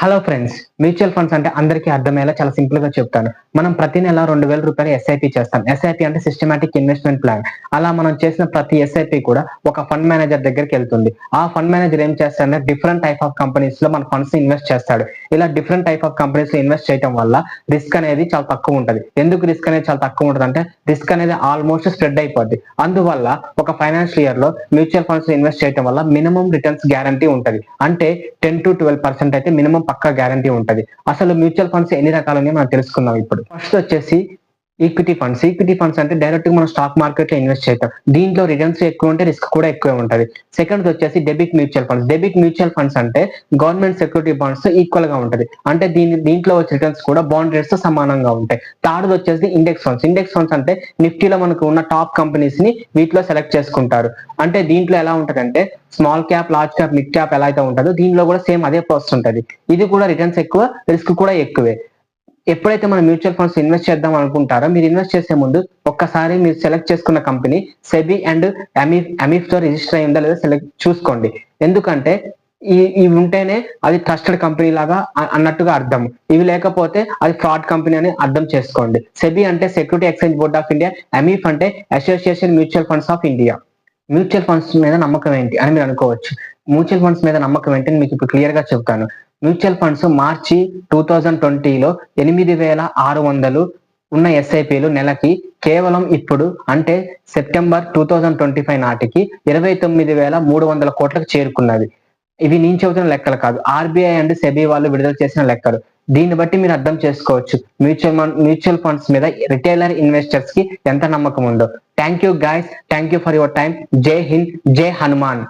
Hello friends, mutual funds అంటే అందరికీ అర్థమయ్యేలా చాలా సింపుల్ గా చెప్తాను. మనం ప్రతి నెల 2000 రూపాయలు ఎస్ఐపి చేస్తాం. ఎస్ఐపి అంటే సిస్టమాటిక్ ఇన్వెస్ట్మెంట్ ప్లాన్. అలా మనం చేసిన ప్రతి ఎస్ఐపి కూడా ఒక ఫండ్ మేనేజర్ దగ్గరికి వెళ్తుంది. ఆ ఫండ్ మేనేజర్ ఏం చేస్తాడంటే డిఫరెంట్ టైప్ ఆఫ్ కంపెనీస్ లో మన ఫండ్స్ ఇన్వెస్ట్ చేస్తాడు. ఇలా డిఫరెంట్ టైప్ ఆఫ్ కంపెనీస్ లో ఇన్వెస్ట్ చేయడం వల్ల రిస్క్ అనేది చాలా తక్కువ ఉంటుంది. ఎందుకు రిస్క్ అనేది చాలా తక్కువ ఉంటుంది అంటే రిస్క్ అనేది ఆల్మోస్ట్ స్ప్రెడ్ అయిపోద్ది. అందువల్ల ఒక ఫైనాన్షియల్ ఇయర్ లో మ్యూచువల్ ఫండ్స్ ఇన్వెస్ట్ చేయడం వల్ల మినిమం రిటర్న్స్ గ్యారంటీ ఉంటుంది. అంటే 10 to 12% అయితే మినిమం పక్కా గ్యారంటీ ఉంటది. అసలు మ్యూచువల్ ఫండ్స్ ఎన్ని రకాలని మనం తెలుసుకుందాం ఇప్పుడు. ఫస్ట్ వచ్చేసి ఈక్విటీ ఫండ్స్. ఈక్విటీ ఫండ్స్ అంటే డైరెక్ట్ గా మనం స్టాక్ మార్కెట్ లో ఇన్వెస్ట్ చేద్దాం. దీంట్లో రిటర్న్స్ ఎక్కువ ఉంటే రిస్క్ కూడా ఎక్కువ ఉంటది. సెకండ్ వచ్చేసి debit mutual funds. Debit mutual funds అంటే గవర్నమెంట్ సెక్యూరిటీ బాండ్స్ తో ఈక్వల్ గా ఉంటది. అంటే దీంట్లో వచ్చే రిటర్న్స్ కూడా బాండ్ రేట్స్ తో సమానంగా ఉంటాయి. థర్డ్ వచ్చేసి ఇండెక్స్ ఫండ్స్. ఇండెక్స్ ఫండ్స్ అంటే నిఫ్టీలో మనకు ఉన్న టాప్ కంపెనీస్ ని వీటిలో సెలెక్ట్ చేసుకుంటారు. అంటే దీంట్లో ఎలా ఉంటదంటే small cap, large cap, mid cap ఎలా అయితే ఉంటుందో దీనిలో కూడా సేమ్ అదే ప్రాసెస్ ఉంటుంది. ఇది కూడా రిటర్న్స్ ఎక్కువ, రిస్క్ కూడా ఎక్కువే. ఎప్పుడైతే మనం మ్యూచువల్ ఫండ్స్ ఇన్వెస్ట్ చేద్దాం అనుకుంటారో మీరు ఇన్వెస్ట్ చేసే ముందు ఒక్కసారి మీరు సెలెక్ట్ చేసుకున్న కంపెనీ సెబీ అండ్ అమీఫ్ తో రిజిస్టర్ అయిందా లేదా సెలెక్ట్ చూసుకోండి. ఎందుకంటే ఇవి ఉంటేనే అది ట్రస్టెడ్ కంపెనీ లాగా అన్నట్టుగా అర్థం. ఇవి లేకపోతే అది ఫ్రాడ్ కంపెనీ అని అర్థం చేసుకోండి. సెబీ అంటే security exchange board of India, AMFI అంటే association mutual funds of India. Mutual funds మీద నమ్మకం ఏంటి అని మీరు అనుకోవచ్చు. మ్యూచువల్ ఫండ్స్ మీద నమ్మకం ఏంటి మీకు ఇప్పుడు క్లియర్ గా చెప్తాను. మ్యూచువల్ ఫండ్స్ మార్చి 2020లో 8600 ఉన్న ఎస్ఐపిలు నెలకి కేవలం ఇప్పుడు అంటే సెప్టెంబర్ 2025 నాటికి 29,300 కోట్లకు చేరుకున్నది. ఇవి నేను చెబుతున్న లెక్కలు కాదు, ఆర్బీఐ అండ్ సెబీ వాళ్ళు విడుదల చేసిన లెక్కలు. దీన్ని బట్టి మీరు అర్థం చేసుకోవచ్చు మ్యూచువల్ ఫండ్స్ మీద రిటైలర్ ఇన్వెస్టర్స్ కి ఎంత నమ్మకం ఉందో. Thank you guys, thank you for your time. జై హింద్, జై హనుమాన్.